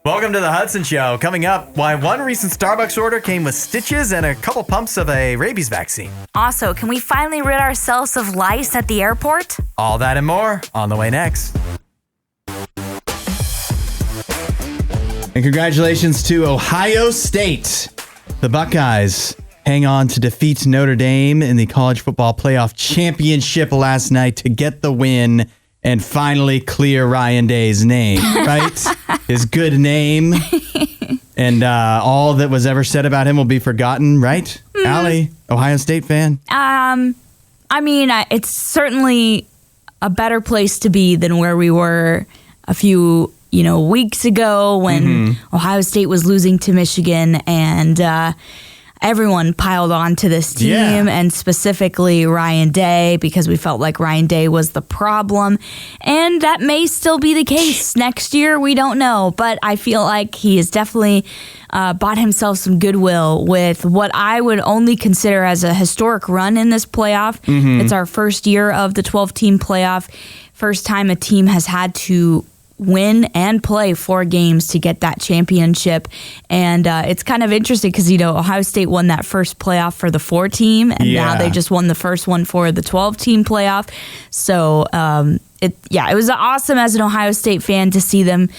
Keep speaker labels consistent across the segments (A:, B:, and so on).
A: Welcome to the Hudson Show. Coming up, why one recent Starbucks order came with stitches and a couple pumps of a rabies vaccine.
B: Also, can we finally rid ourselves of lice at the airport?
A: All that and more on the way next. And congratulations to Ohio State. The Buckeyes hang on to defeat Notre Dame in the college football playoff championship last night to get the win and finally clear Ryan Day's name, right? His good name. And all that was ever said about him will be forgotten, right? Allie, Ohio State fan?
B: It's certainly a better place to be than where we were a few, weeks ago when Ohio State was losing to Michigan and everyone piled on to this team and specifically Ryan Day because we felt like Ryan Day was the problem. And that may still be the case next year. We don't know. But I feel like he has definitely bought himself some goodwill with what I would only consider as a historic run in this playoff. It's our first year of the 12-team playoff. First time a team has had to win and play 4 games to get that championship. And it's kind of interesting because, Ohio State won that first playoff for the 4-team, and now they just won the first one for the 12-team playoff. So, it was awesome as an Ohio State fan to see them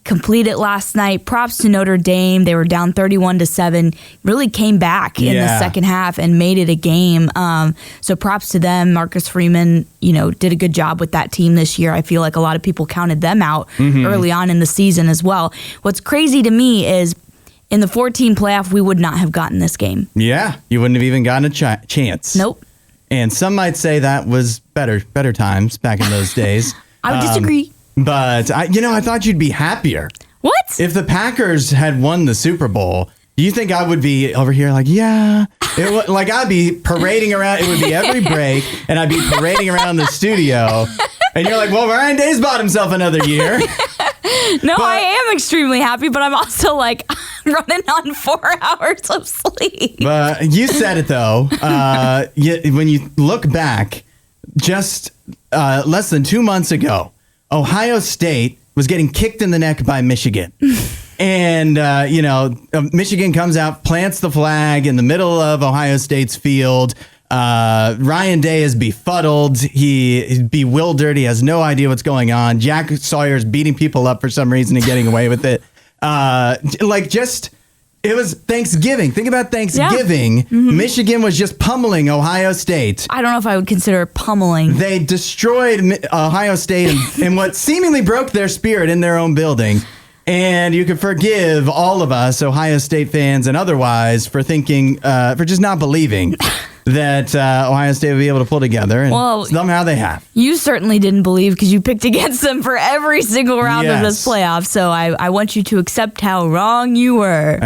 B: complete it last night. Props to Notre Dame. They were down 31-7, really came back in the second half and made it a game. So props to them. Marcus Freeman, did a good job with that team this year. I feel like a lot of people counted them out early on in the season as well. What's crazy to me is in the 14 playoff, we would not have gotten this game. Yeah,
A: you wouldn't have even gotten a chance.
B: Nope.
A: And some might say that was better times back in those days.
B: I would disagree.
A: But, I thought you'd be happier.
B: What?
A: If the Packers had won the Super Bowl, do you think I would be over here like, I'd be parading around. It would be every break, and I'd be parading around the studio. And you're like, well, Ryan Day's bought himself another year.
B: No, I am extremely happy, but I'm also like running on 4 hours of sleep.
A: But you said it, though. When you look back, just less than 2 months ago, Ohio State was getting kicked in the neck by Michigan. And, Michigan comes out, plants the flag in the middle of Ohio State's field. Ryan Day is befuddled. He's bewildered. He has no idea what's going on. Jack Sawyer's beating people up for some reason and getting away with it. It was Thanksgiving. Think about Thanksgiving. Yeah. Michigan was just pummeling Ohio State.
B: I don't know if I would consider it pummeling.
A: They destroyed Ohio State in what seemingly broke their spirit in their own building. And you can forgive all of us, Ohio State fans and otherwise, for thinking, for just not believing that Ohio State would be able to pull together. And somehow they have.
B: You certainly didn't believe because you picked against them for every single round of this playoff. So I want you to accept how wrong you were.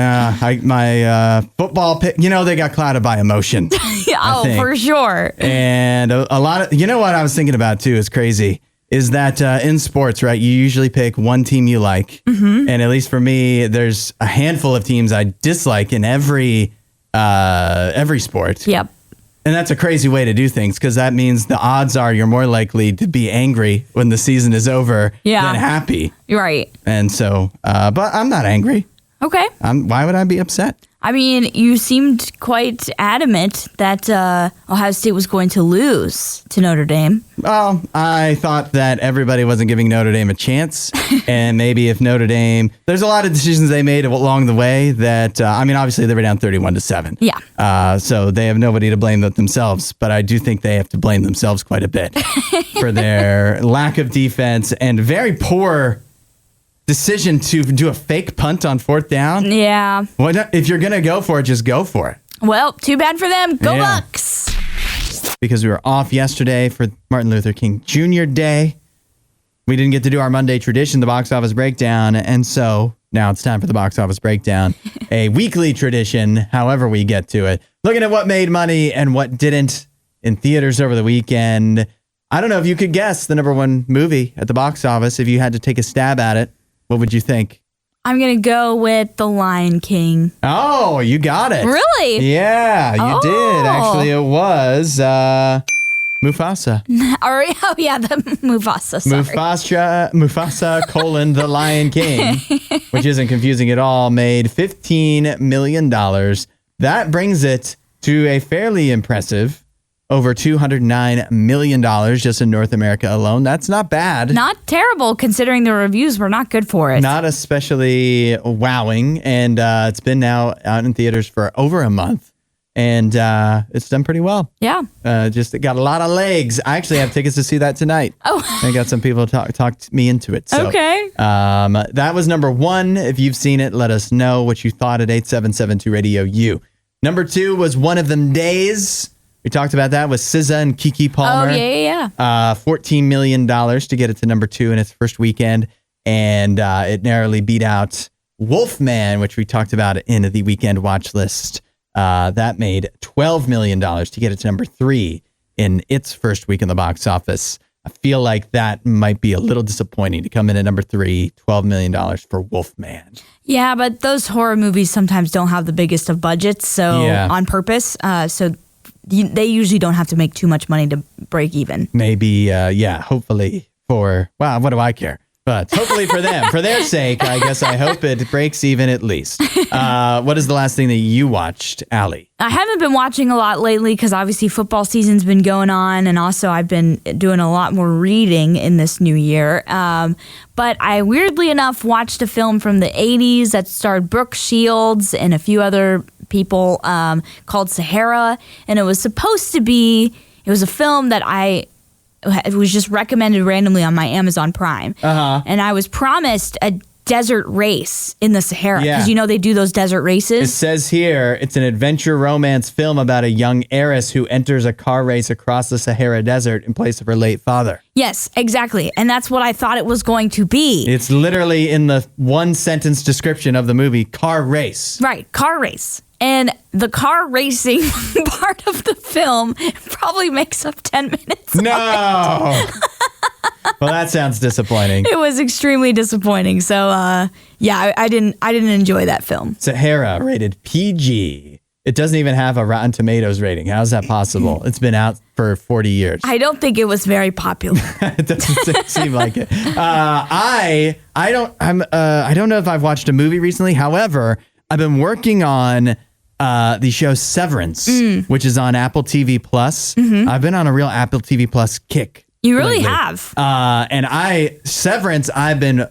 A: My football pick, they got clouded by emotion.
B: For sure.
A: And a lot of, what I was thinking about too is crazy. Is that in sports, right? You usually pick one team you like. And at least for me, there's a handful of teams I dislike in every sport.
B: Yep.
A: And that's a crazy way to do things because that means the odds are you're more likely to be angry when the season is over than happy.
B: Right.
A: And so, but I'm not angry.
B: Okay.
A: Why would I be upset?
B: I mean, you seemed quite adamant that Ohio State was going to lose to Notre Dame.
A: Well, I thought that everybody wasn't giving Notre Dame a chance. And maybe if Notre Dame, there's a lot of decisions they made along the way that, obviously they were down 31-7.
B: Yeah.
A: So they have nobody to blame but themselves. But I do think they have to blame themselves quite a bit for their lack of defense and very poor decision to do a fake punt on 4th down.
B: Yeah.
A: If you're going to go for it, just go for it.
B: Well, too bad for them. Go Bucks.
A: Because we were off yesterday for Martin Luther King Jr. Day. We didn't get to do our Monday tradition, the box office breakdown. And so now it's time for the box office breakdown, a weekly tradition, however we get to it. Looking at what made money and what didn't in theaters over the weekend. I don't know if you could guess the number one movie at the box office if you had to take a stab at it. What would you think?
B: I'm going to go with The Lion King.
A: Oh, you got it.
B: Really?
A: Yeah, you did. Actually, it was Mufasa.
B: Oh yeah, the Mufasa. Sorry.
A: Mufasa, the Lion King, which isn't confusing at all, made $15 million. That brings it to a fairly impressive over $209 million just in North America alone. That's not bad.
B: Not terrible, considering the reviews were not good for it.
A: Not especially wowing. And it's been now out in theaters for over a month. And it's done pretty well.
B: Yeah.
A: Just it got a lot of legs. I actually have tickets to see that tonight.
B: Oh.
A: I got some people talk me into it. So,
B: okay.
A: That was number one. If you've seen it, let us know what you thought at 8772 Radio U. Number two was One of Them Days. We talked about that with SZA and Keke Palmer.
B: Oh, yeah.
A: $14 million to get it to number two in its first weekend. And it narrowly beat out Wolfman, which we talked about in the weekend watch list. That made $12 million to get it to number three in its first week in the box office. I feel like that might be a little disappointing to come in at number three, $12 million for Wolfman.
B: Yeah, but those horror movies sometimes don't have the biggest of budgets, so on purpose. So they usually don't have to make too much money to break even.
A: Maybe, hopefully what do I care? But hopefully for them, for their sake, I guess I hope it breaks even at least. What is the last thing that you watched, Allie?
B: I haven't been watching a lot lately because obviously football season's been going on, and also I've been doing a lot more reading in this new year. But I weirdly enough watched a film from the 80s that starred Brooke Shields and a few other people called Sahara, and it was a film that it was just recommended randomly on my Amazon Prime. And I was promised a desert race in the Sahara because they do those desert races.
A: It says here it's an adventure romance film about a young heiress who enters a car race across the Sahara Desert in place of her late father.
B: Yes, exactly. And that's what I thought it was going to be.
A: It's literally in the one sentence description of the movie, car race.
B: Right, car race. And the car racing part of the film probably makes up 10 minutes.
A: No. Well, that sounds disappointing.
B: It was extremely disappointing. So, I didn't enjoy that film.
A: Sahara, rated PG. It doesn't even have a Rotten Tomatoes rating. How is that possible? It's been out for 40 years.
B: I don't think it was very popular.
A: It doesn't seem like it. I don't know if I've watched a movie recently. However, I've been working on the show Severance, which is on Apple TV Plus. Mm-hmm. I've been on a real Apple TV Plus kick.
B: You really have.
A: And Severance, I've been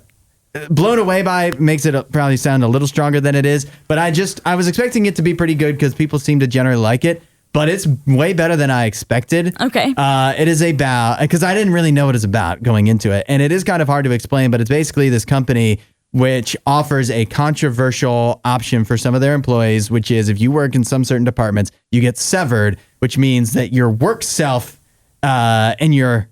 A: blown away by. Makes it probably sound a little stronger than it is. But I was expecting it to be pretty good because people seem to generally like it. But it's way better than I expected.
B: Okay.
A: It is about, because I didn't really know what it's about going into it. And it is kind of hard to explain, but it's basically this company which offers a controversial option for some of their employees, which is if you work in some certain departments, you get severed, which means that your work self and your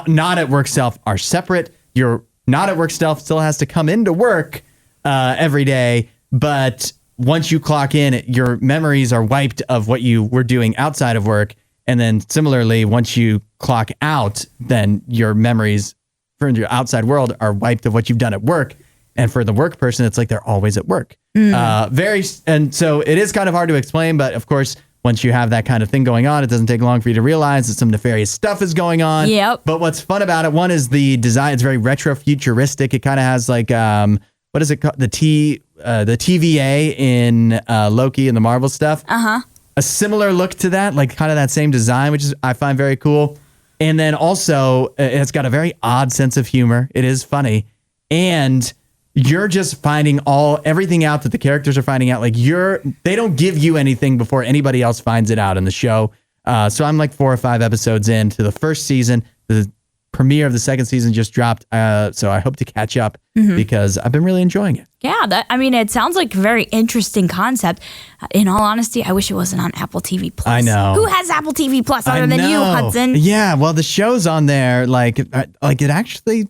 A: not at work self are separate. Your not at work self still has to come into work every day, but once you clock in, your memories are wiped of what you were doing outside of work. And then similarly, once you clock out, then your memories from your outside world are wiped of what you've done at work. And for the work person, it's like they're always at work. And so it is kind of hard to explain, but of course, once you have that kind of thing going on, it doesn't take long for you to realize that some nefarious stuff is going on.
B: Yep.
A: But what's fun about it, one is the design. It's very retro futuristic. It kind of has like, what is it called? The TVA in Loki and the Marvel stuff.
B: Uh-huh.
A: A similar look to that, like kind of that same design, which is I find very cool. And then also, it's got a very odd sense of humor. It is funny. And you're just finding everything out that the characters are finding out. Like they don't give you anything before anybody else finds it out in the show. So I'm like 4 or 5 episodes into the first season. The premiere of the second season just dropped. So I hope to catch up because I've been really enjoying it.
B: Yeah, it sounds like a very interesting concept. In all honesty, I wish it wasn't on Apple TV Plus.
A: I know.
B: Who has Apple TV Plus other than you, Hudson?
A: Yeah, well, the show's on there. Like it actually,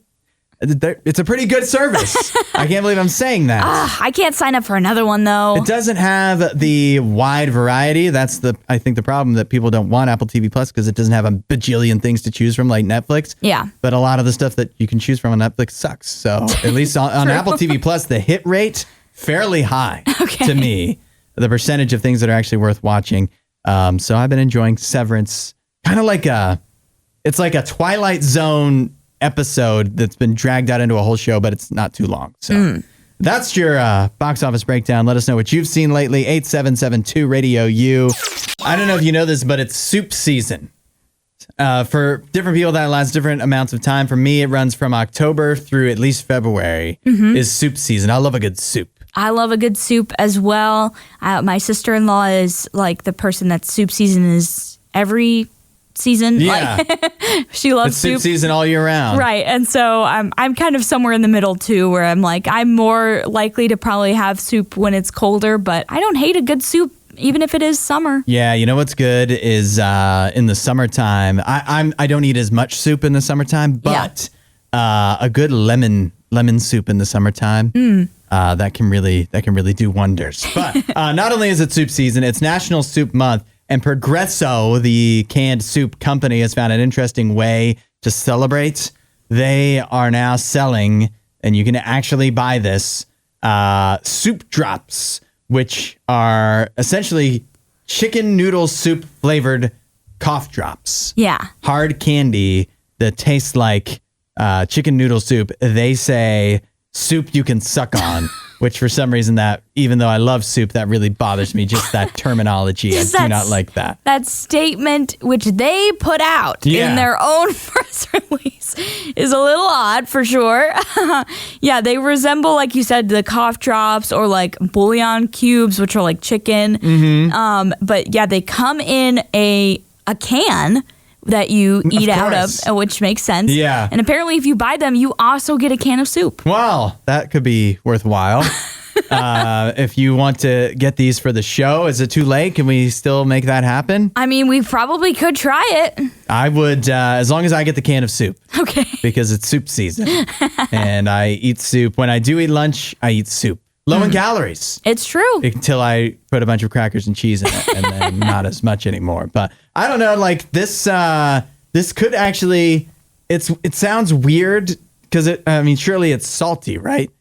A: it's a pretty good service. I can't believe I'm saying that.
B: I can't sign up for another one, though.
A: It doesn't have the wide variety. That's I think the problem that people don't want Apple TV Plus because it doesn't have a bajillion things to choose from like Netflix.
B: Yeah.
A: But a lot of the stuff that you can choose from on Netflix sucks. So at least on Apple TV Plus, the hit rate, fairly high to me. The percentage of things that are actually worth watching. So I've been enjoying Severance kind of like it's like a Twilight Zone episode that's been dragged out into a whole show, but it's not too long. So that's your box office breakdown. Let us know what you've seen lately. 8772 Radio U. I don't know if you know this, but it's soup season. For different people, that lasts different amounts of time. For me, it runs from October through at least February is soup season. I love a good soup.
B: I love a good soup as well. My sister-in-law is like the person that soup season is every season.
A: Yeah.
B: Like, she loves
A: it's soup season all year round.
B: Right. And so I'm kind of somewhere in the middle too, where I'm like, I'm more likely to probably have soup when it's colder, but I don't hate a good soup even if it is summer.
A: Yeah, you know what's good is in the summertime. I don't eat as much soup in the summertime, but a good lemon soup in the summertime that can really do wonders. But not only is it soup season, it's National Soup Month, and Progresso, the canned soup company, has found an interesting way to celebrate. They are now selling, and you can actually buy this, soup drops, which are essentially chicken noodle soup flavored cough drops.
B: Yeah.
A: Hard candy that tastes like chicken noodle soup. They say soup you can suck on, which for some reason that, even though I love soup, that really bothers me. Just that terminology. I do not like that.
B: That statement, which they put out in their own press release, is a little odd for sure. Yeah, they resemble, like you said, the cough drops or like bouillon cubes, which are like chicken. But yeah, they come in a can that you eat out of, which makes sense.
A: Yeah.
B: And apparently if you buy them, you also get a can of soup.
A: Wow, that could be worthwhile. If you want to get these for the show, is it too late? Can we still make that happen?
B: I mean, we probably could try it.
A: I would, as long as I get the can of soup.
B: Okay.
A: Because it's soup season. And I eat soup. When I do eat lunch, I eat soup. Low in calories.
B: It's true.
A: Until I put a bunch of crackers and cheese in it, and then not as much anymore. But I don't know, like this could actually, it sounds weird because surely it's salty, right?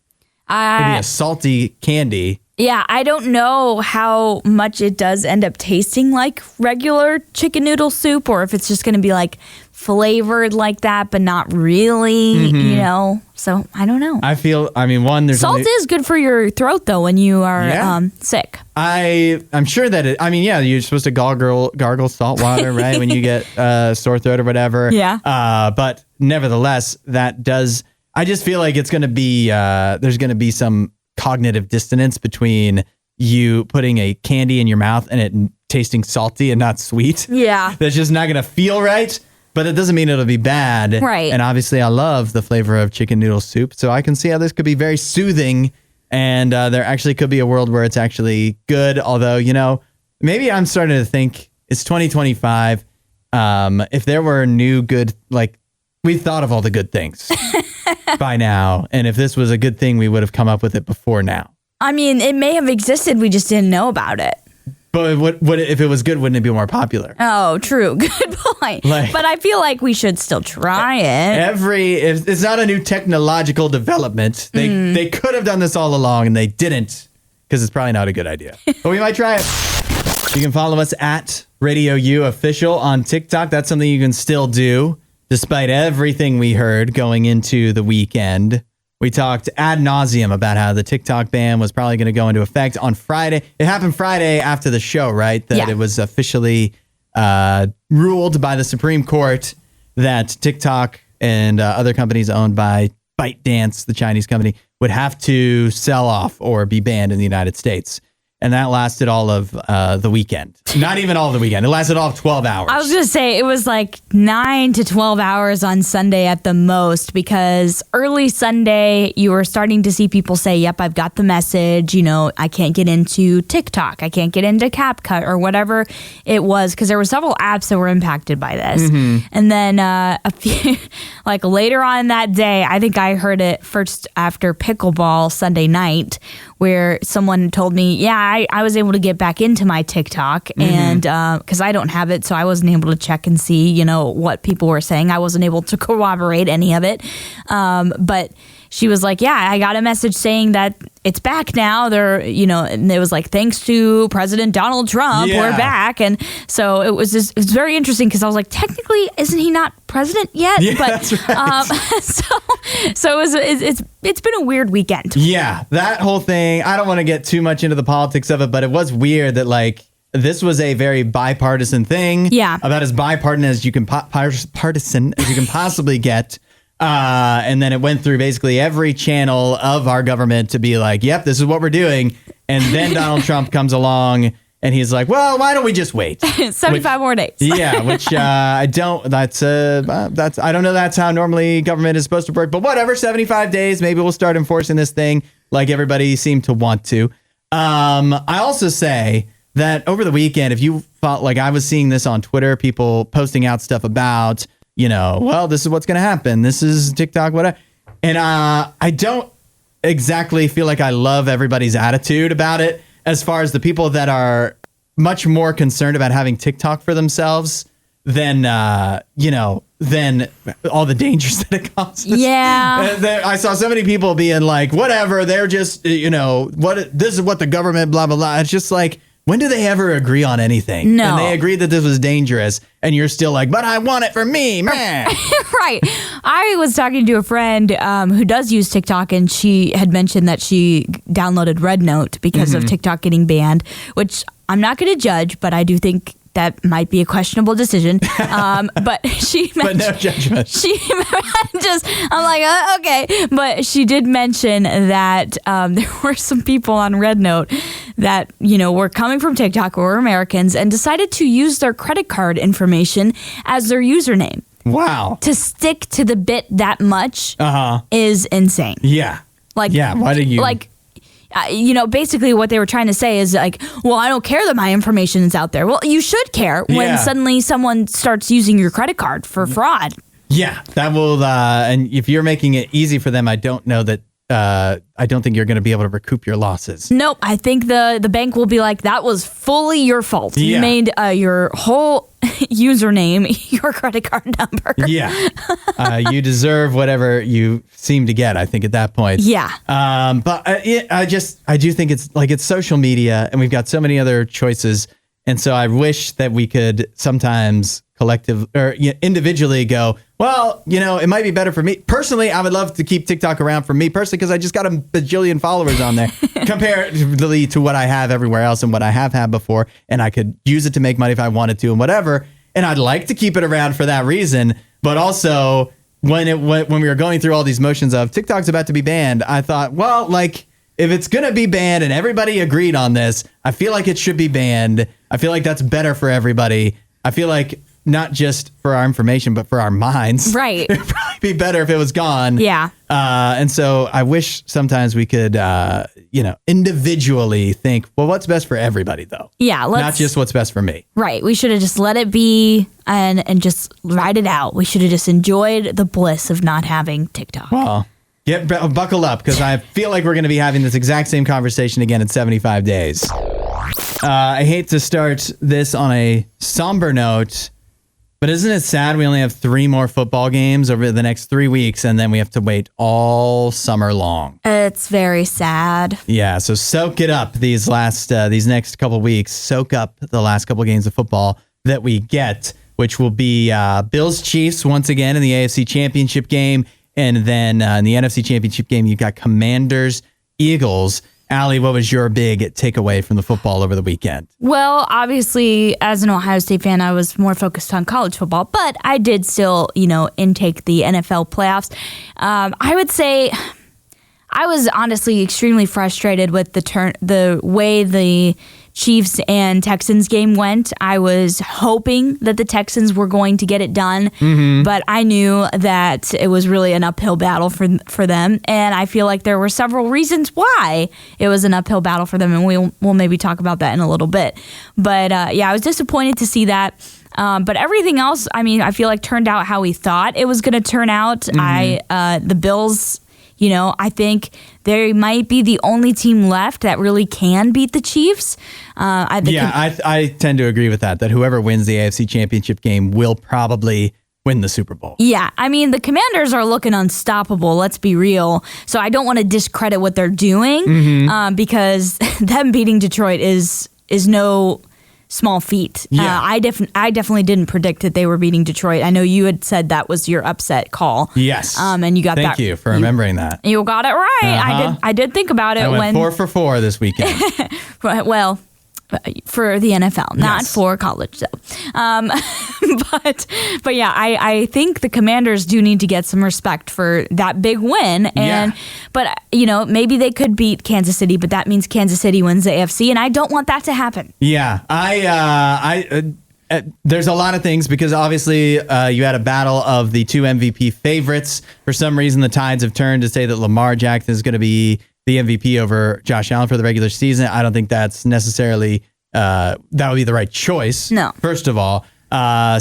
A: It'd be a salty candy.
B: Yeah, I don't know how much it does end up tasting like regular chicken noodle soup, or if it's just going to be like flavored like that, but not really, you know? So I don't know.
A: There's
B: salt is good for your throat though when you are sick.
A: I'm sure that you're supposed to gargle salt water, right? When you get sore throat or whatever.
B: Yeah.
A: But nevertheless, I just feel like it's going to be, there's going to be some cognitive dissonance between you putting a candy in your mouth and it tasting salty and not sweet.
B: Yeah.
A: That's just not going to feel right. But it doesn't mean it'll be bad.
B: Right.
A: And obviously I love the flavor of chicken noodle soup. So I can see how this could be very soothing. And there actually could be a world where it's actually good. Although, maybe I'm starting to think it's 2025. If there were new good, like we've thought of all the good things by now. And if this was a good thing, we would have come up with it before now.
B: I mean, it may have existed. We just didn't know about it.
A: But if it was good, wouldn't it be more popular?
B: Oh, true. Good point. But I feel like we should still try it.
A: If it's not a new technological development. They could have done this all along and they didn't because it's probably not a good idea. But we might try it. You can follow us at RadioU Official on TikTok. That's something you can still do despite everything we heard going into the weekend. We talked ad nauseum about how the TikTok ban was probably going to go into effect on Friday. It happened Friday after the show, right? That it was officially ruled by the Supreme Court that TikTok and other companies owned by ByteDance, the Chinese company, would have to sell off or be banned in the United States. And that lasted all of the weekend. Not even all of the weekend. It lasted all of 12 hours.
B: I was going to say it was like 9 to 12 hours on Sunday at the most, because early Sunday, you were starting to see people say, yep, I've got the message. I can't get into TikTok. I can't get into CapCut or whatever it was, because there were several apps that were impacted by this. And then a few, like later on that day, I think I heard it first after pickleball Sunday night, where someone told me, I was able to get back into my TikTok and because I don't have it, so I wasn't able to check and see, what people were saying. I wasn't able to corroborate any of it. But she was like, yeah, I got a message saying that it's back now. And it was like, thanks to President Donald Trump, we're back. And so it was very interesting because I was like, technically, isn't he not president yet?
A: Yeah,
B: but
A: that's right.
B: so it's been a weird weekend.
A: Yeah, that whole thing. I don't want to get too much into the politics of it, but it was weird that like this was a very bipartisan thing.
B: Yeah,
A: about as bipartisan as you can possibly get. And then it went through basically every channel of our government to be like, yep, this is what we're doing. And then Donald Trump comes along and he's like, well, why don't we just wait?
B: 75 more days.
A: Yeah, which I don't know that's how normally government is supposed to work, but whatever, 75 days, maybe we'll start enforcing this thing like everybody seemed to want to. I also say that over the weekend, if you felt like I was seeing this on Twitter, people posting out stuff about, well, this is what's going to happen. This is TikTok, whatever. And I don't exactly feel like I love everybody's attitude about it as far as the people that are much more concerned about having TikTok for themselves than all the dangers that it causes.
B: Yeah.
A: I saw so many people being like, whatever, they're just, this is what the government, blah, blah, blah. It's just like, when do they ever agree on anything?
B: No.
A: And they agreed that this was dangerous, and you're still like, but I want it for me, man.
B: Right. I was talking to a friend who does use TikTok, and she had mentioned that she downloaded Red Note because of TikTok getting banned, which I'm not going to judge, but I do think that might be a questionable decision. But she mentioned,
A: but no judgment.
B: I'm like, okay. But she did mention that there were some people on Red Note that, were coming from TikTok or were Americans and decided to use their credit card information as their username.
A: Wow.
B: To stick to the bit that much is insane.
A: Yeah. Why do you...
B: basically what they were trying to say is like, well, I don't care that my information is out there. Well, you should care when suddenly someone starts using your credit card for fraud.
A: Yeah, that will, and if you're making it easy for them, I don't know that, I don't think you're going to be able to recoup your losses.
B: Nope, I think the bank will be like, that was fully your fault.
A: Yeah.
B: You made your whole username your credit card number.
A: Yeah, you deserve whatever you seem to get, I think, at that point.
B: Yeah.
A: But I do think it's social media, and we've got so many other choices. And so I wish that we could sometimes individually go, well, it might be better for me. Personally, I would love to keep TikTok around for me personally because I just got a bajillion followers on there comparatively to what I have everywhere else and what I have had before. And I could use it to make money if I wanted to and whatever. And I'd like to keep it around for that reason. But also, when we were going through all these motions of TikTok's about to be banned, I thought, well, like, if it's going to be banned and everybody agreed on this, I feel like it should be banned. I feel like that's better for everybody. I feel like not just for our information, but for our minds.
B: Right.
A: It'd probably be better if it was gone.
B: Yeah.
A: And so I wish sometimes we could, individually think, well, what's best for everybody, though?
B: Yeah.
A: Not just what's best for me.
B: Right. We should have just let it be and just ride it out. We should have just enjoyed the bliss of not having TikTok.
A: Well, buckle up, because I feel like we're going to be having this exact same conversation again in 75 days. I hate to start this on a somber note, but isn't it sad we only have 3 more football games over the next 3 weeks, and then we have to wait all summer long?
B: It's very sad.
A: Yeah, so soak it up these next couple weeks. Soak up the last couple games of football that we get, which will be Bills Chiefs once again in the AFC Championship game. And then in the NFC Championship game, you've got Commanders, Eagles. Allie, what was your big takeaway from the football over the weekend?
B: Well, obviously, as an Ohio State fan, I was more focused on college football, but I did still, intake the NFL playoffs. I would say I was honestly extremely frustrated with the way the Chiefs and Texans game went. I was hoping that the Texans were going to get it done, but I knew that it was really an uphill battle for them. And I feel like there were several reasons why it was an uphill battle for them. And we'll maybe talk about that in a little bit. But I was disappointed to see that. But everything else, I feel like turned out how we thought it was going to turn out. The Bills, I think they might be the only team left that really can beat the Chiefs. I tend
A: to agree with that whoever wins the AFC Championship game will probably win the Super Bowl.
B: Yeah, I mean, the Commanders are looking unstoppable, let's be real. So I don't want to discredit what they're doing because them beating Detroit is no small feat.
A: Yeah.
B: I definitely didn't predict that they were beating Detroit. I know you had said that was your upset call.
A: Yes.
B: And you got that.
A: Thank you for remembering that.
B: You got it right. I did think about it.
A: I went 4 for 4 this weekend.
B: Well, for the NFL, not
A: Yes.
B: for college, though. But yeah, I think the Commanders do need to get some respect for that big win. But maybe they could beat Kansas City, but that means Kansas City wins the AFC, and I don't want that to happen.
A: Yeah, there's a lot of things because obviously you had a battle of the 2 MVP favorites. For some reason, the tides have turned to say that Lamar Jackson is going to be the MVP over Josh Allen for the regular season. I don't think that's necessarily that would be the right choice.
B: No.
A: First of all.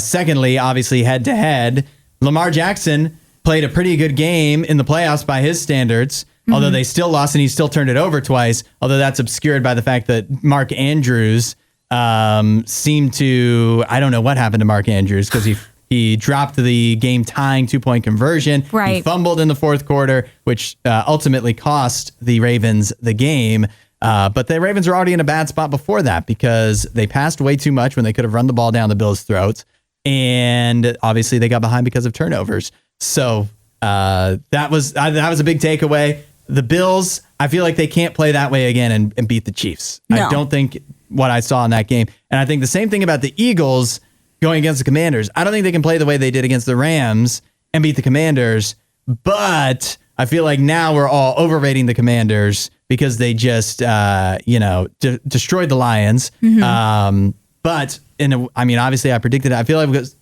A: Secondly, obviously head to head, Lamar Jackson played a pretty good game in the playoffs by his standards, although they still lost and he still turned it over twice. Although that's obscured by the fact that Mark Andrews seemed to, I don't know what happened to Mark Andrews because he dropped the game tying 2-point conversion.
B: Right.
A: He fumbled in the fourth quarter, which ultimately cost the Ravens the game. But the Ravens were already in a bad spot before that because they passed way too much when they could have run the ball down the Bills' throats. And obviously they got behind because of turnovers. So that was a big takeaway. The Bills, I feel like they can't play that way again and beat the Chiefs.
B: No.
A: I don't think what I saw in that game. And I think the same thing about the Eagles going against the Commanders. I don't think they can play the way they did against the Rams and beat the Commanders. But I feel like now we're all overrating the Commanders because they just, destroyed the Lions. But obviously I predicted it. I feel like because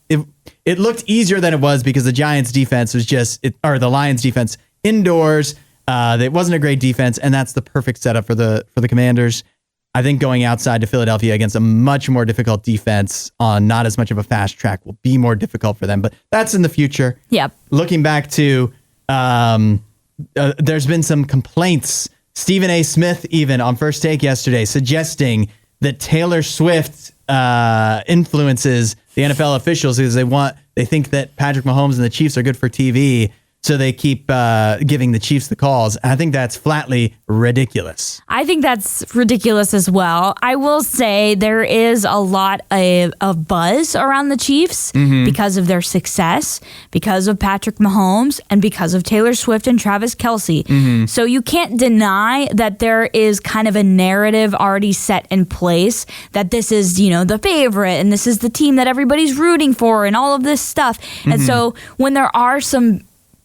A: it looked easier than it was because the Giants defense was the Lions defense indoors. It wasn't a great defense, and that's the perfect setup for the Commanders. I think going outside to Philadelphia against a much more difficult defense on not as much of a fast track will be more difficult for them, but that's in the future.
B: Yep.
A: Looking back to, there's been some complaints. Stephen A. Smith, even on First Take yesterday, suggesting that Taylor Swift influences the NFL officials because they think that Patrick Mahomes and the Chiefs are good for TV. So they keep giving the Chiefs the calls. I think that's flatly ridiculous.
B: I think that's ridiculous as well. I will say there is a lot of buzz around the Chiefs because of their success, because of Patrick Mahomes, and because of Taylor Swift and Travis Kelce. So you can't deny that there is kind of a narrative already set in place that this is, the favorite and this is the team that everybody's rooting for and all of this stuff. And so when there are some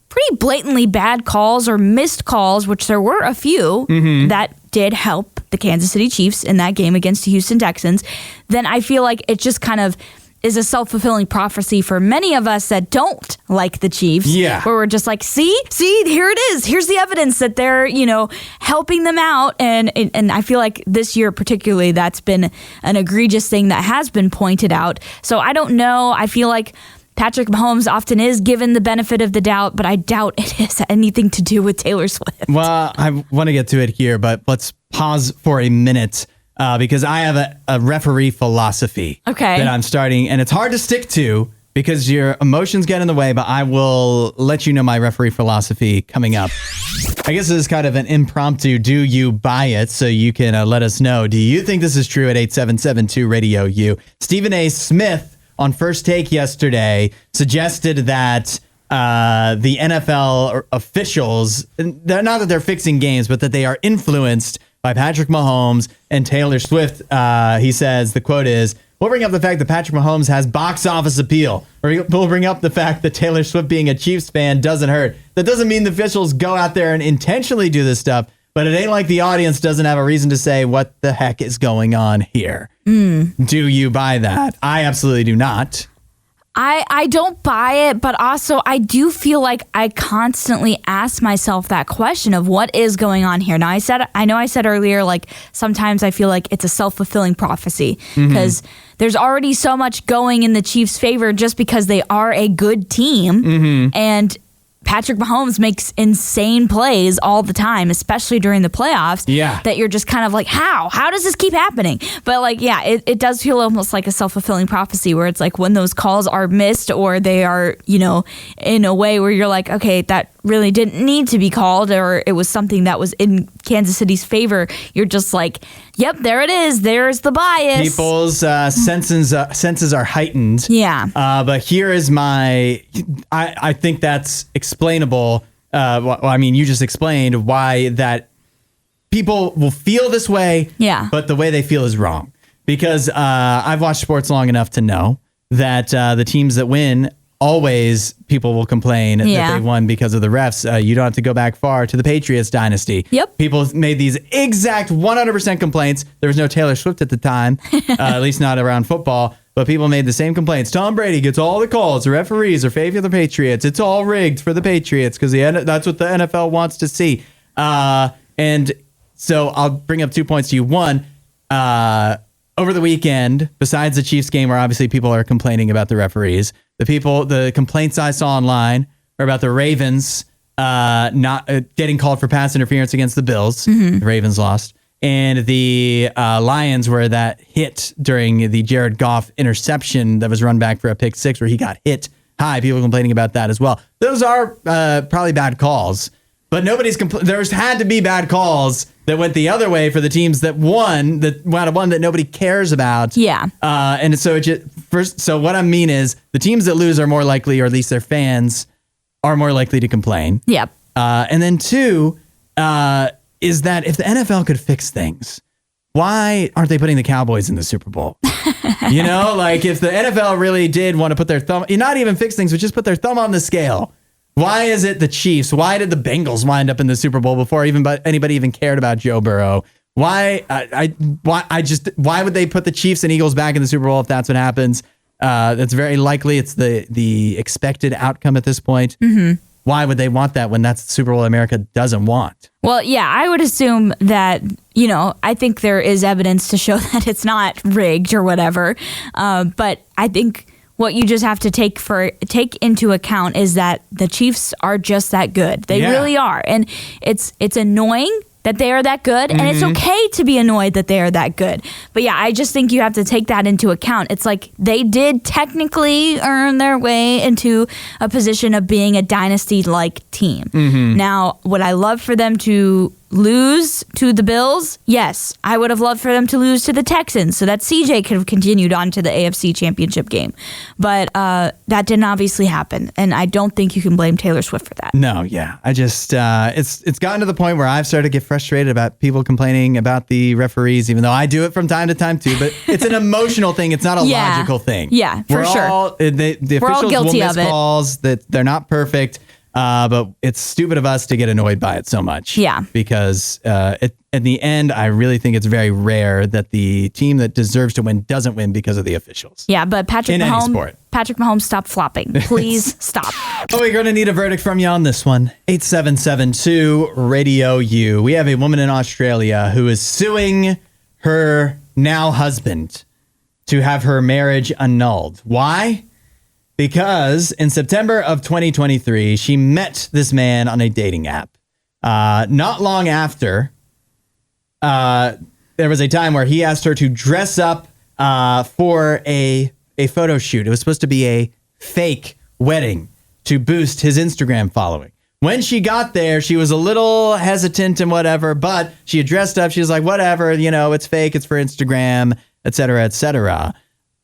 B: pretty blatantly bad calls or missed calls, which there were a few that did help the Kansas City Chiefs in that game against the Houston Texans, then I feel like it just kind of is a self-fulfilling prophecy for many of us that don't like the Chiefs.
A: Yeah.
B: Where we're just like, see, here it is. Here's the evidence that they're, helping them out. And I feel like this year particularly, that's been an egregious thing that has been pointed out. So I don't know. I feel like Patrick Mahomes often is given the benefit of the doubt, but I doubt it has anything to do with Taylor Swift.
A: Well, I want to get to it here, but let's pause for a minute because I have a referee philosophy that I'm starting, and it's hard to stick to because your emotions get in the way, but I will let you know my referee philosophy coming up. I guess this is kind of an impromptu do you buy it, so you can let us know. Do you think this is true at 8772 RadioU? Stephen A. Smith on First Take yesterday suggested that the NFL officials, not that they're fixing games, but that they are influenced by Patrick Mahomes and Taylor Swift. He says, the quote is, "We'll bring up the fact that Patrick Mahomes has box office appeal. Or we'll bring up the fact that Taylor Swift being a Chiefs fan doesn't hurt. That doesn't mean the officials go out there and intentionally do this stuff, but it ain't like the audience doesn't have a reason to say what the heck is going on here." Do you buy that? I absolutely do not.
B: I don't buy it, but also I do feel like I constantly ask myself that question of what is going on here. Now, I know I said earlier, like sometimes I feel like it's a self-fulfilling prophecy because there's already so much going in the Chiefs' favor just because they are a good team. And Patrick Mahomes makes insane plays all the time, especially during the playoffs.
A: Yeah.
B: That you're just kind of like, how does this keep happening? But like, yeah, it does feel almost like a self-fulfilling prophecy where it's like when those calls are missed or they are, in a way where you're like, okay, that really didn't need to be called, or it was something that was in Kansas City's favor. You're just like, yep, there it is. There's the bias.
A: People's senses are heightened.
B: Yeah.
A: But here is I think that's explainable. You just explained why that people will feel this way.
B: Yeah.
A: But the way they feel is wrong. Because I've watched sports long enough to know that the teams that win, always people will complain that they won because of the refs. You don't have to go back far to the Patriots dynasty.
B: Yep.
A: People made these exact 100% complaints. There was no Taylor Swift at the time, at least not around football. But people made the same complaints. Tom Brady gets all the calls. The referees are favor the Patriots. It's all rigged for the Patriots because that's what the NFL wants to see. And so I'll bring up 2 points to you. One, over the weekend, besides the Chiefs game where obviously people are complaining about the referees, the complaints I saw online are about the Ravens not getting called for pass interference against the Bills. The Ravens lost. And the Lions were that hit during the Jared Goff interception that was run back for a pick six where he got hit high. People complaining about that as well. Those are probably bad calls, but there's had to be bad calls that went the other way for the teams that won, that nobody cares about.
B: Yeah.
A: And so so what I mean is the teams that lose are more likely, or at least their fans are more likely to complain.
B: Yep.
A: And then two, is that if the NFL could fix things, why aren't they putting the Cowboys in the Super Bowl? Like if the NFL really did want to put their thumb, not even fix things, but just put their thumb on the scale. Why is it the Chiefs? Why did the Bengals wind up in the Super Bowl before anybody even cared about Joe Burrow? Why would they put the Chiefs and Eagles back in the Super Bowl if that's what happens? That's very likely. It's the expected outcome at this point. Mm-hmm. Why would they want that when that's the Super Bowl America doesn't want?
B: Well, yeah, I would assume that, I think there is evidence to show that it's not rigged or whatever. But I think what you just have to take into account is that the Chiefs are just that good. They really are. And it's annoying that they are that good, and it's okay to be annoyed that they are that good. But yeah, I just think you have to take that into account. It's like they did technically earn their way into a position of being a dynasty-like team. Now, would I love for them to lose to the Bills? Yes. I would have loved for them to lose to the Texans so that CJ could have continued on to the AFC Championship game. But that didn't obviously happen, and I don't think you can blame Taylor Swift for that.
A: No, yeah. I just, it's gotten to the point where I've started to get frustrated about people complaining about the referees, even though I do it from time to time too, but it's an emotional thing. It's not a logical thing.
B: Yeah, for sure.
A: The officials will miss calls, that they're not perfect. But it's stupid of us to get annoyed by it so much.
B: Yeah.
A: Because in the end, I really think it's very rare that the team that deserves to win doesn't win because of the officials.
B: Yeah, but Patrick Mahomes, stop flopping. Please stop.
A: Oh, we're going to need a verdict from you on this one. 8772 RadioU. We have a woman in Australia who is suing her now husband to have her marriage annulled. Why? Because in September of 2023, she met this man on a dating app. Not long after, there was a time where he asked her to dress up for a photo shoot. It was supposed to be a fake wedding to boost his Instagram following. When she got there, she was a little hesitant and whatever, but she had dressed up. She was like, whatever, it's fake. It's for Instagram, et cetera, et cetera.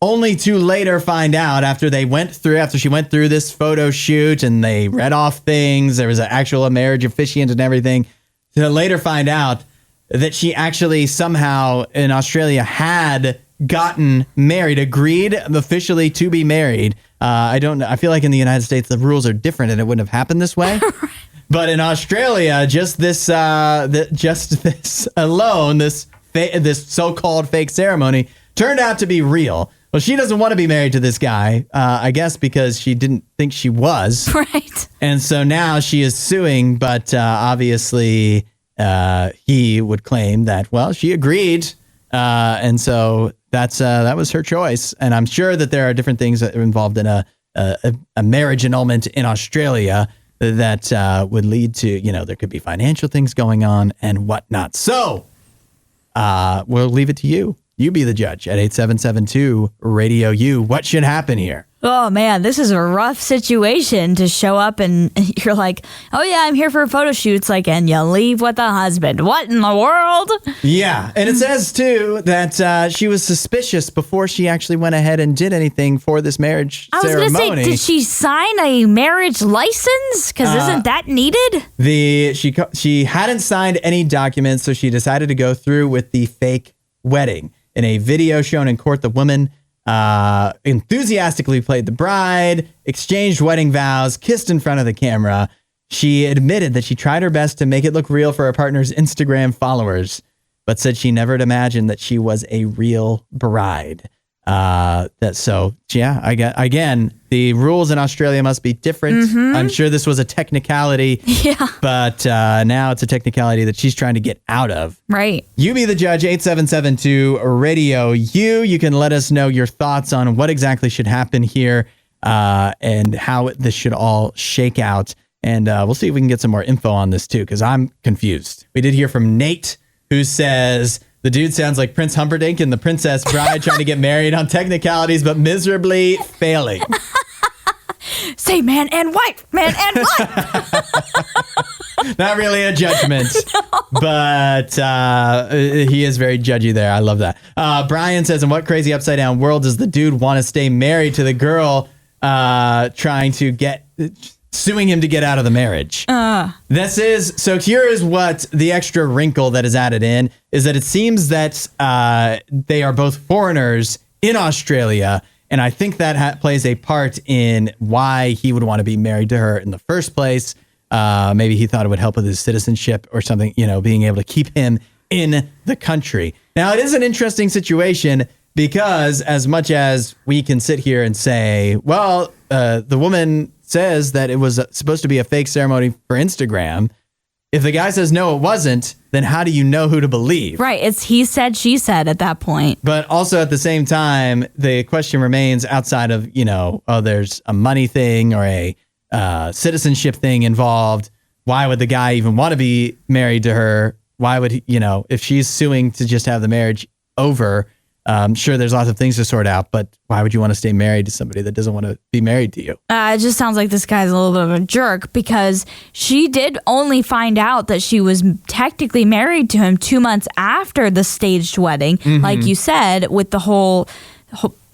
A: Only to later find out after she went through this photo shoot and they read off things, there was an actual marriage officiant and everything, to later find out that she actually somehow in Australia had gotten married, agreed officially to be married. I feel like in the United States, the rules are different and it wouldn't have happened this way. But in Australia, just this alone, this so-called fake ceremony turned out to be real. Well, she doesn't want to be married to this guy, I guess, because she didn't think she was.
B: Right.
A: And so now she is suing, but obviously he would claim that, well, she agreed. And so that was her choice. And I'm sure that there are different things that are involved in a marriage annulment in Australia. that would lead to, there could be financial things going on and whatnot. So we'll leave it to you. You be the judge at 8772 Radio U. What should happen here?
B: Oh, man, this is a rough situation to show up and you're like, oh, yeah, I'm here for a photo shoot. It's like, and you leave with a husband. What in the world?
A: Yeah. And it says, too, that she was suspicious before she actually went ahead and did anything for this marriage ceremony.
B: I was going to say, did she sign a marriage license? Because isn't that needed?
A: She hadn't signed any documents, so she decided to go through with the fake wedding. In a video shown in court, the woman enthusiastically played the bride, exchanged wedding vows, kissed in front of the camera. She admitted that she tried her best to make it look real for her partner's Instagram followers, but said she never had imagined that she was a real bride. Again, the rules in Australia must be different. Mm-hmm. I'm sure this was a technicality, but now it's a technicality that she's trying to get out of.
B: Right.
A: You be the judge, 8772 Radio U. You can let us know your thoughts on what exactly should happen here and how this should all shake out. And we'll see if we can get some more info on this, too, because I'm confused. We did hear from Nate, who says, the dude sounds like Prince Humperdinck and the Princess Bride trying to get married on technicalities, but miserably failing.
B: Say man and wife, man and wife.
A: Not really a judgment, but he is very judgy there. I love that. Brian says, in what crazy upside down world does the dude want to stay married to the girl suing him to get out of the marriage? So here is what the extra wrinkle that is added in is that it seems that they are both foreigners in Australia. And I think that plays a part in why he would want to be married to her in the first place. Maybe he thought it would help with his citizenship or something, being able to keep him in the country. Now, it is an interesting situation because as much as we can sit here and say, well, the woman says that it was supposed to be a fake ceremony for Instagram. If the guy says no, it wasn't, then how do you know who to believe? Right.
B: It's he said, she said at that point.
A: But also at the same time, the question remains outside of, there's a money thing or a citizenship thing involved. Why would the guy even want to be married to her? Why would he, if she's suing to just have the marriage over? Sure, there's lots of things to sort out, but why would you want to stay married to somebody that doesn't want to be married to you?
B: It just sounds like this guy's a little bit of a jerk because she did only find out that she was technically married to him 2 months after the staged wedding, like you said, with the whole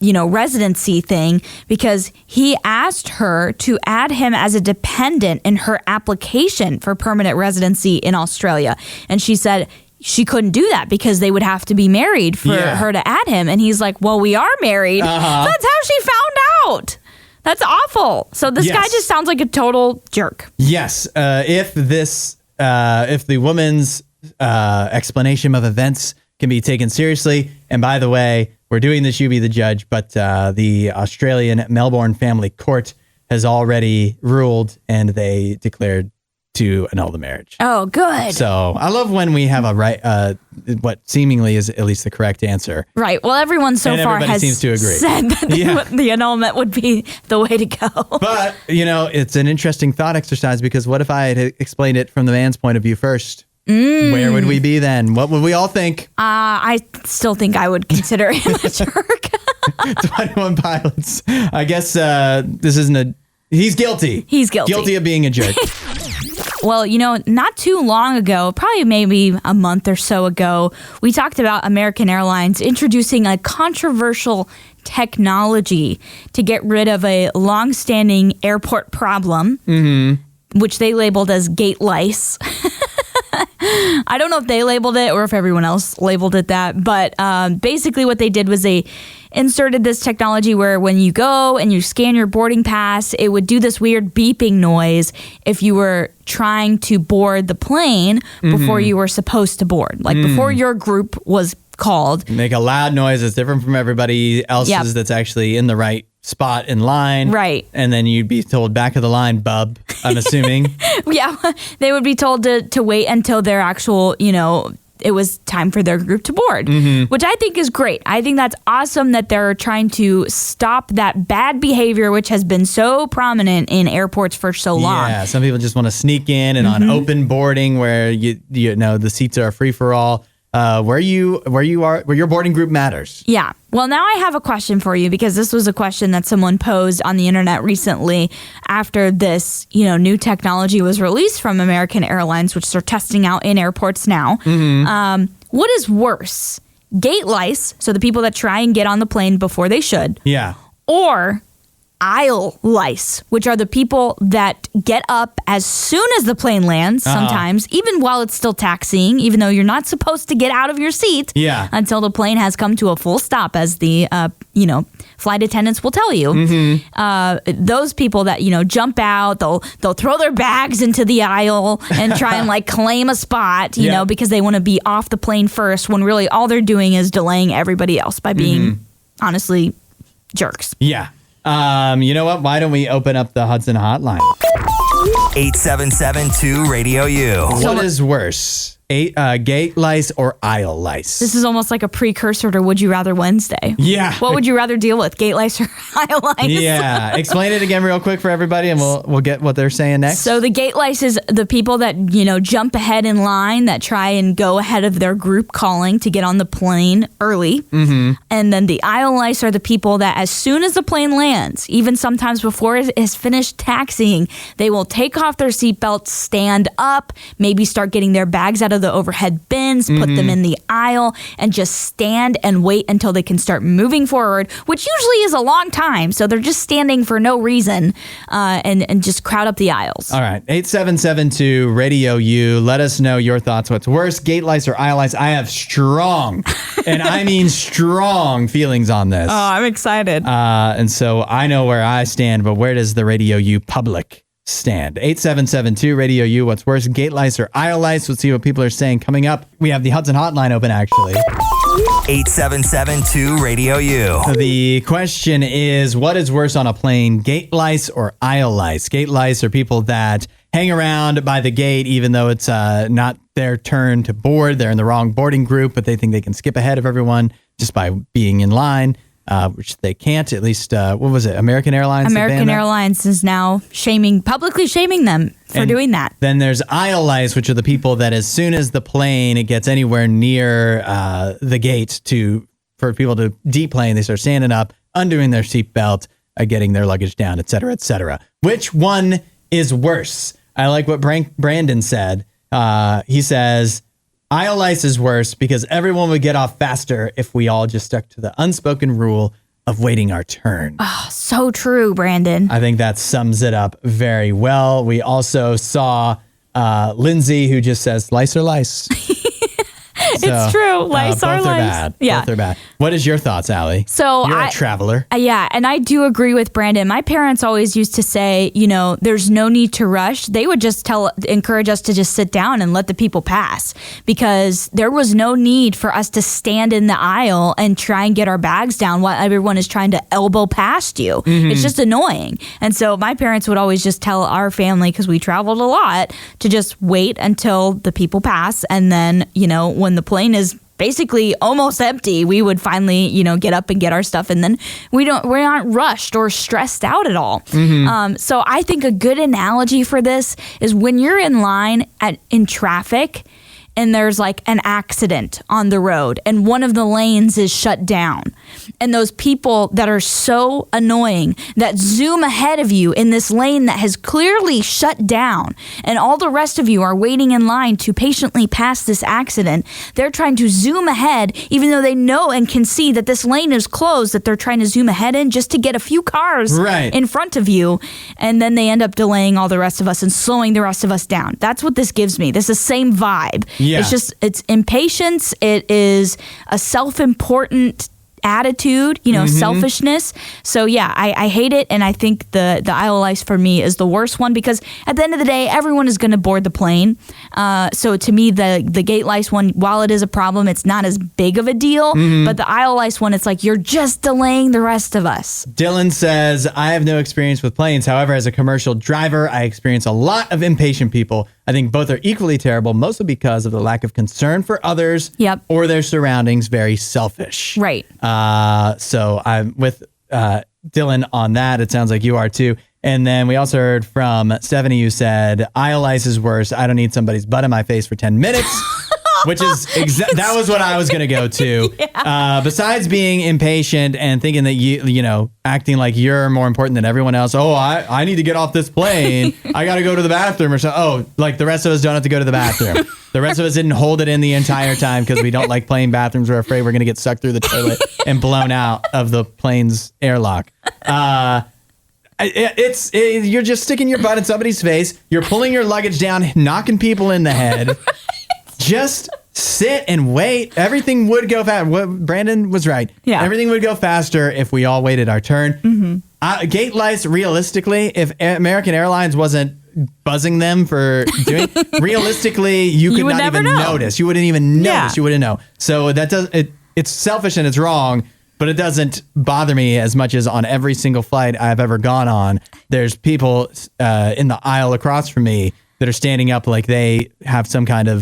B: residency thing, because he asked her to add him as a dependent in her application for permanent residency in Australia. And she said she couldn't do that because they would have to be married for her to add him. And he's like, well, we are married. That's how she found out. That's awful. So this guy just sounds like a total jerk.
A: Yes. If the woman's explanation of events can be taken seriously, and by the way, we're doing this, you be the judge, but the Australian Melbourne Family Court has already ruled and they declared to annul the marriage.
B: Oh, good.
A: So I love when we have a right, what seemingly is at least the correct answer.
B: Right. Well, everyone so far has
A: seems to agree.
B: said that the annulment would be the way to go.
A: But, it's an interesting thought exercise because what if I had explained it from the man's point of view first? Where would we be then? What would we all think?
B: I still think I would consider him a jerk.
A: 21 Pilots. I guess this isn't he's guilty.
B: He's guilty.
A: Guilty of being a jerk.
B: Well, not too long ago, probably maybe a month or so ago, we talked about American Airlines introducing a controversial technology to get rid of a long-standing airport problem, which they labeled as gate lice. I don't know if they labeled it or if everyone else labeled it that, but basically what they did was they inserted this technology where when you go and you scan your boarding pass, it would do this weird beeping noise if you were trying to board the plane before you were supposed to board, like before your group was called.
A: Make a loud noise that's different from everybody else's that's actually in the right spot in line.
B: Right.
A: And then you'd be told back of the line, bub, I'm assuming.
B: Yeah. They would be told to wait until their actual, it was time for their group to board, which I think is great. I think that's awesome that they're trying to stop that bad behavior, which has been so prominent in airports for so long.
A: Yeah, some people just want to sneak in, and on open boarding where you know the seats are free for all. Where your boarding group matters.
B: Yeah. Well, now I have a question for you, because this was a question that someone posed on the internet recently after this, new technology was released from American Airlines, which they're testing out in airports now. What is worse, gate lice, so the people that try and get on the plane before they should, or aisle lice, which are the people that get up as soon as the plane lands, sometimes, even while it's still taxiing, even though you're not supposed to get out of your seat until the plane has come to a full stop, as the, flight attendants will tell you. Those people that, jump out, they'll throw their bags into the aisle and try and claim a spot, because they want to be off the plane first, when really all they're doing is delaying everybody else by being, honestly, jerks.
A: Yeah. You know what? Why don't we open up the Hudson hotline?
C: 877-2-RADIO-U.
A: What is worse, gate lice or aisle lice?
B: This is almost like a precursor to Would You Rather Wednesday.
A: Yeah.
B: What would you rather deal with, gate lice or aisle lice?
A: Yeah. Explain it again real quick for everybody, and we'll get what they're saying next.
B: So the gate lice is the people that, jump ahead in line, that try and go ahead of their group calling to get on the plane early. And then the aisle lice are the people that, as soon as the plane lands, even sometimes before it is finished taxiing, they will take off their seatbelts, stand up, maybe start getting their bags out of the overhead bins, put them in the aisle, and just stand and wait until they can start moving forward, which usually is a long time. So they're just standing for no reason, and just crowd up the aisles.
A: All right. 877-2-RADIO-U. Let us know your thoughts. What's worse, gate lice or aisle lice? I have strong, and I mean strong feelings on this.
B: Oh, I'm excited.
A: And so I know where I stand, but where does the RadioU public stand? 877-2-RADIO-U. What's worse, gate lice or aisle lice? Let's see what people are saying. Coming up, we have the Hudson hotline open, actually.
C: 877-2-RADIO-U.
A: The question is, what is worse on a plane, gate lice or aisle lice? Gate lice are people that hang around by the gate even though it's not their turn to board. They're in the wrong boarding group, but they think they can skip ahead of everyone just by being in line. Which they can't, at least, what was it, American Airlines?
B: American Airlines is now publicly shaming them for doing that.
A: Then there's aisle lice, which are the people that as soon as the plane gets anywhere near the gate for people to deplane, they start standing up, undoing their seatbelt, getting their luggage down, et cetera, et cetera. Which one is worse? I like what Brandon said. He says, aisle lice is worse because everyone would get off faster if we all just stuck to the unspoken rule of waiting our turn.
B: Oh, so true, Brandon.
A: I think that sums it up very well. We also saw Lindsay, who just says, lice are lice.
B: It's true. Lice are lice.
A: Bad.
B: Yeah.
A: Both are bad. What is your thoughts, Allie?
B: So
A: You're a traveler.
B: Yeah, and I do agree with Brandon. My parents always used to say, there's no need to rush. They would just encourage us to just sit down and let the people pass, because there was no need for us to stand in the aisle and try and get our bags down while everyone is trying to elbow past you. It's just annoying. And so my parents would always just tell our family, because we traveled a lot, to just wait until the people pass, and then, when the plane is basically almost empty, we would finally, get up and get our stuff, and then we're not rushed or stressed out at all. So I think a good analogy for this is when you're in line in traffic and there's an accident on the road and one of the lanes is shut down, and those people that are so annoying that zoom ahead of you in this lane that has clearly shut down, and all the rest of you are waiting in line to patiently pass this accident. They're trying to zoom ahead even though they know and can see that this lane is closed, that they're trying to zoom ahead in just to get a few cars in front of you, and then they end up delaying all the rest of us and slowing the rest of us down. That's what this gives me. This is the same vibe.
A: Yeah.
B: It's impatience. It is a self-important attitude, selfishness. So yeah, I hate it, and I think the aisle lice for me is the worst one, because at the end of the day, everyone is going to board the plane. So to me, the gate lice one, while it is a problem, it's not as big of a deal. But the aisle lice one, it's like you're just delaying the rest of us.
A: Dylan says, I have no experience with planes. However, as a commercial driver, I experience a lot of impatient people. I think both are equally terrible, mostly because of the lack of concern for others
B: Yep.
A: or their surroundings. Very selfish.
B: Right.
A: So I'm with Dylan on that. It sounds like you are too. And then we also heard from Stephanie, who said, aisle lice is worse. I don't need somebody's butt in my face for 10 minutes. Which is that was what I was going to go to. Yeah. Besides being impatient and thinking that you know, acting like you're more important than everyone else. Oh, I need to get off this plane. I got to go to the bathroom or something. Oh, like the rest of us don't have to go to the bathroom. The rest of us didn't hold it in the entire time because we don't like plane bathrooms. We're afraid we're going to get sucked through the toilet and blown out of the plane's airlock. You're just sticking your butt in somebody's face. You're pulling your luggage down, knocking people in the head. Just sit and wait. Everything would go fast. Brandon was right.
B: Yeah.
A: Everything would go faster if we all waited our turn. Mm-hmm. Gate lice, realistically, if American Airlines wasn't buzzing them for doing, realistically, you could not even notice. You wouldn't even notice.
B: Yeah.
A: You wouldn't know. So that does it's selfish and it's wrong, but it doesn't bother me as much as on every single flight I've ever gone on. There's people in the aisle across from me that are standing up like they have some kind of,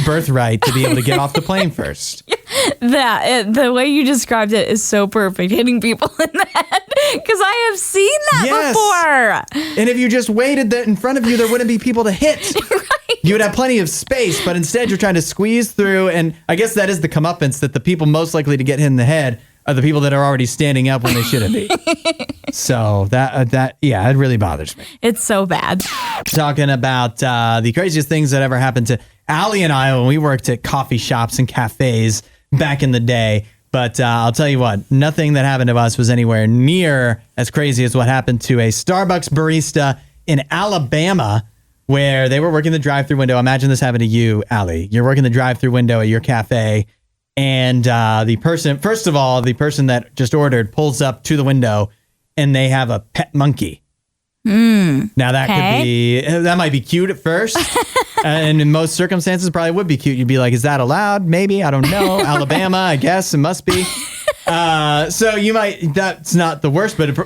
A: birthright to be able to get off the plane first.
B: The way you described it is so perfect, hitting people in the head, because I have seen that before.
A: And if you just waited in front of you, there wouldn't be people to hit.
B: Right.
A: You would have plenty of space, but instead you're trying to squeeze through, and I guess that is the comeuppance, that the people most likely to get hit in the head are the people that are already standing up when they shouldn't be. So it really bothers me.
B: It's so bad.
A: Talking about the craziest things that ever happened to Allie and I when we worked at coffee shops and cafes back in the day. But I'll tell you what, nothing that happened to us was anywhere near as crazy as what happened to a Starbucks barista in Alabama, where they were working the drive-thru window. Imagine this happened to you, Allie. You're working the drive-thru window at your cafe. And the person that just ordered pulls up to the window and they have a pet monkey. Now that might be cute at first. And in most circumstances probably would be cute. You'd be like, is that allowed? Maybe. I don't know. Alabama, I guess it must be. So that's not the worst, but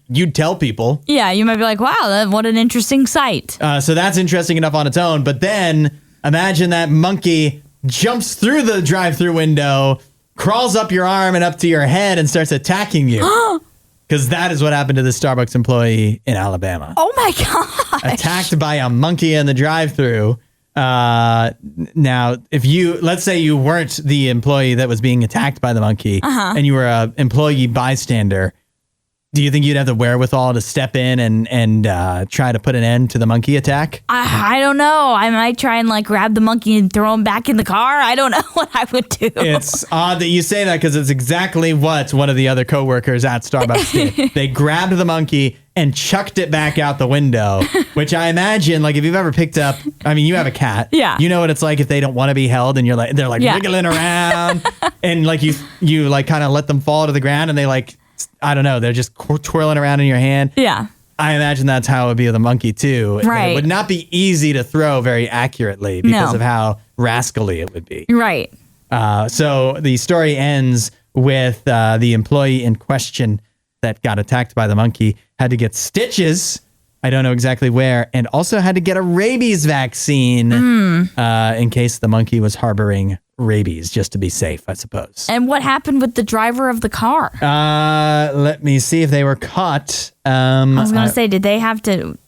A: you'd tell people.
B: Yeah, you might be like, wow, what an interesting sight.
A: So that's interesting enough on its own. But then imagine that monkey jumps through the drive-thru window, crawls up your arm and up to your head and starts attacking you. Because that is what happened to the Starbucks employee in Alabama.
B: Oh my God.
A: Attacked by a monkey in the drive-thru. Now, let's say you weren't the employee that was being attacked by the monkey and you were an employee bystander, do you think you'd have the wherewithal to step in and try to put an end to the monkey attack?
B: I don't know. I might try and grab the monkey and throw him back in the car. I don't know what I would do.
A: It's odd that you say that because it's exactly what one of the other coworkers at Starbucks did. They grabbed the monkey and chucked it back out the window, which I imagine, if you've ever picked up, you have a cat.
B: Yeah.
A: You know what it's like if they don't want to be held and they're wiggling around and you kind of let them fall to the ground and they I don't know, they're just twirling around in your hand.
B: Yeah.
A: I imagine that's how it would be with a monkey too.
B: Right.
A: It would not be easy to throw very accurately because of how rascally it would be.
B: Right.
A: So the story ends with the employee in question that got attacked by the monkey had to get stitches. I don't know exactly where, and also had to get a rabies vaccine in case the monkey was harboring rabies, just to be safe, I suppose.
B: And what happened with the driver of the car?
A: Let me see if they were caught.
B: I was going to say, did they have to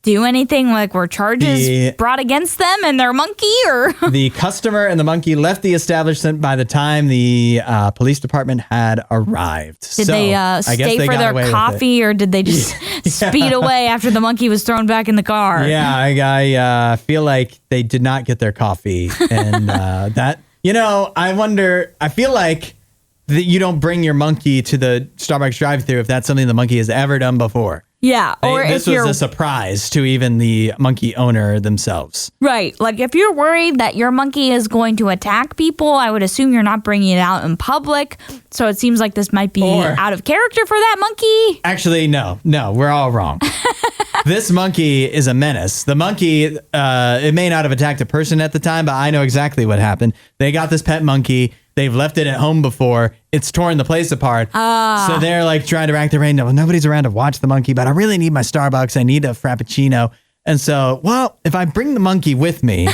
B: do anything? Were charges brought against them and their monkey? Or
A: the customer and the monkey left the establishment by the time the police department had arrived.
B: Did they stay for their coffee, or did they just speed away after the monkey was thrown back in the car?
A: Yeah, I feel like they did not get their coffee. And I wonder, I feel like that you don't bring your monkey to the Starbucks drive-thru if that's something the monkey has ever done before.
B: Yeah,
A: this was a surprise to even the monkey owner themselves.
B: Right. If you're worried that your monkey is going to attack people, I would assume you're not bringing it out in public. So it seems like this might be out of character for that monkey.
A: Actually, no, we're all wrong. This monkey is a menace. The monkey, it may not have attacked a person at the time, but I know exactly what happened. They got this pet monkey. They've left it at home before. It's torn the place apart. So they're trying to rack their brain. No, nobody's around to watch the monkey, but I really need my Starbucks. I need a Frappuccino. And so, well, if I bring the monkey with me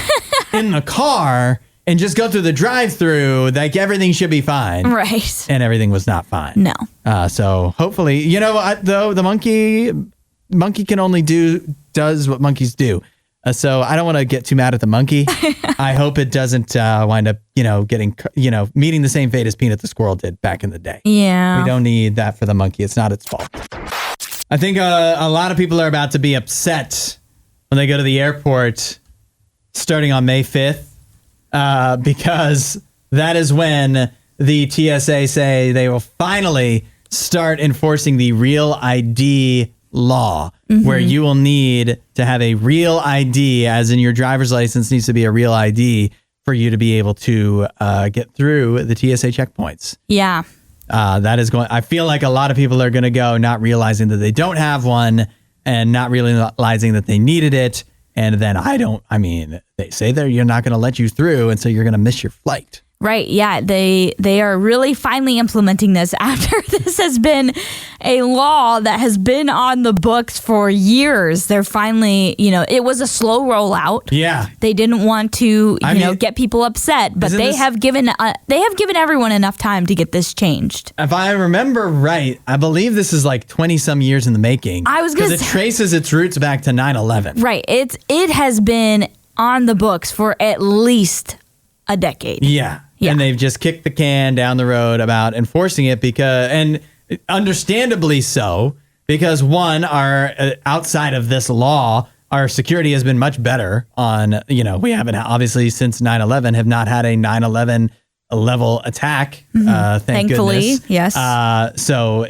A: in the car and just go through the drive-through, like everything should be fine.
B: Right.
A: And everything was not fine.
B: No.
A: So hopefully, though, the monkey can only does what monkeys do. So I don't want to get too mad at the monkey. I hope it doesn't wind up, getting, meeting the same fate as Peanut the squirrel did back in the day.
B: Yeah.
A: We don't need that for the monkey. It's not its fault. I think a lot of people are about to be upset when they go to the airport starting on May 5th, because that is when the TSA say they will finally start enforcing the Real ID law, where you will need to have a real ID, as in your driver's license needs to be a real ID for you to be able to get through the TSA checkpoints.
B: Yeah.
A: That is going. I feel like a lot of people are going to go not realizing that they don't have one and not realizing that they needed it. And then they say you're not going to let you through. And so you're going to miss your flight.
B: Right. Yeah. They are really finally implementing this after this has been a law that has been on the books for years. They're finally, it was a slow rollout.
A: Yeah.
B: They didn't want to, get people upset, but they have given everyone enough time to get this changed.
A: If I remember right, I believe this is like 20 some years in the making.
B: I was going to
A: say, it traces its roots back to 9/11.
B: Right. It has been on the books for at least a decade.
A: Yeah. And they've just kicked the can down the road about enforcing it and understandably so, because one, outside of this law, our security has been much better on, we haven't obviously since 9/11 have not had a 9/11 level attack.
B: Thankfully,
A: goodness.
B: yes.
A: So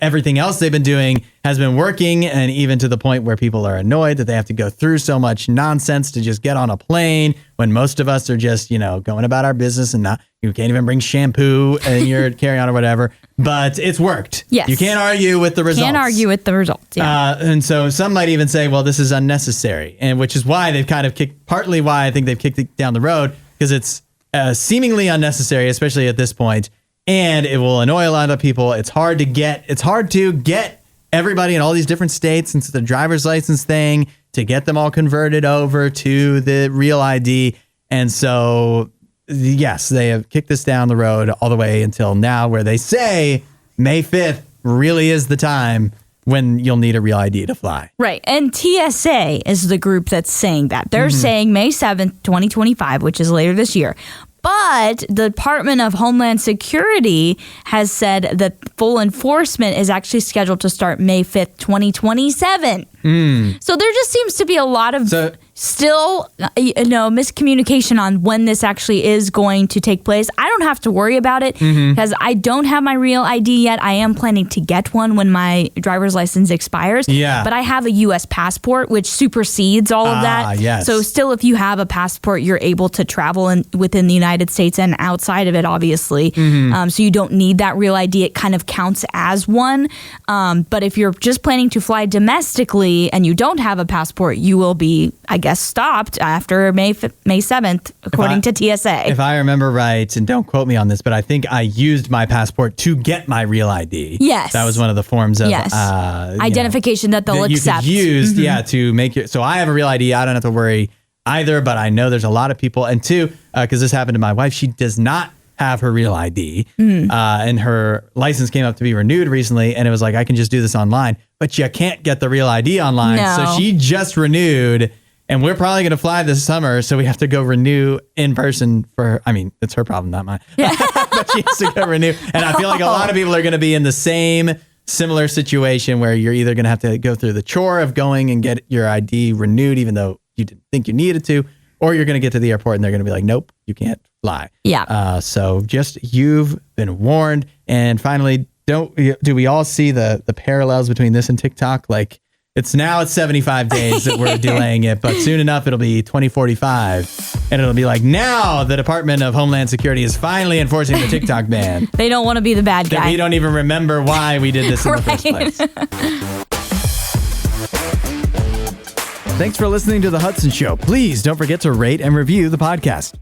A: everything else they've been doing has been working, and even to the point where people are annoyed that they have to go through so much nonsense to just get on a plane when most of us are just, going about our business and you can't even bring shampoo in your carry-on or whatever. But it's worked.
B: Yes.
A: You can't argue with the results.
B: Yeah.
A: And so some might even say, well, this is unnecessary, and which is why they've kind of partly why I think they've kicked it down the road, because it's seemingly unnecessary, especially at this point, and it will annoy a lot of people. It's hard to get everybody in all these different states into the driver's license thing to get them all converted over to the Real ID. And so, yes, they have kicked this down the road all the way until now, where they say May 5th really is the time when you'll need a Real ID to fly.
B: Right. And TSA is the group that's saying that. They're saying May 7th, 2025, which is later this year. But the Department of Homeland Security has said that full enforcement is actually scheduled to start May 5th, 2027. So there just seems to be a lot of still, miscommunication on when this actually is going to take place. I don't have to worry about it because I don't have my Real ID yet. I am planning to get one when my driver's license expires.
A: Yeah.
B: But I have a U.S. passport, which supersedes all of that.
A: Yes.
B: So still, if you have a passport, you're able to travel within the United States and outside of it, obviously. So you don't need that Real ID. It kind of counts as one. But if you're just planning to fly domestically and you don't have a passport, you will be, I guess, stopped after May 7th, according to TSA.
A: If I remember right, and don't quote me on this, but I think I used my passport to get my Real ID.
B: Yes.
A: That was one of the forms of
B: identification that they'll accept.
A: You could use, to make it. So I have a Real ID. I don't have to worry either, but I know there's a lot of people. And two, because this happened to my wife, she does not have her Real ID, and her license came up to be renewed recently, and it was like, I can just do this online, but you can't get the Real ID online.
B: No.
A: So she just renewed, and we're probably going to fly this summer, so we have to go renew in person for her. I mean, it's her problem, not mine. But she has to go renew. And I feel like a lot of people are going to be in the similar situation where you're either going to have to go through the chore of going and get your ID renewed, even though you didn't think you needed to, or you're going to get to the airport and they're going to be like, nope, you can't fly.
B: Yeah.
A: So you've been warned. And finally, do we all see the parallels between this and TikTok? Like, it's 75 days that we're delaying it, but soon enough it'll be 2045, and it'll be like, now the Department of Homeland Security is finally enforcing the TikTok ban.
B: They don't want to be the bad guy.
A: We don't even remember why we did this in the first place. Thanks for listening to The Hudson Show. Please don't forget to rate and review the podcast.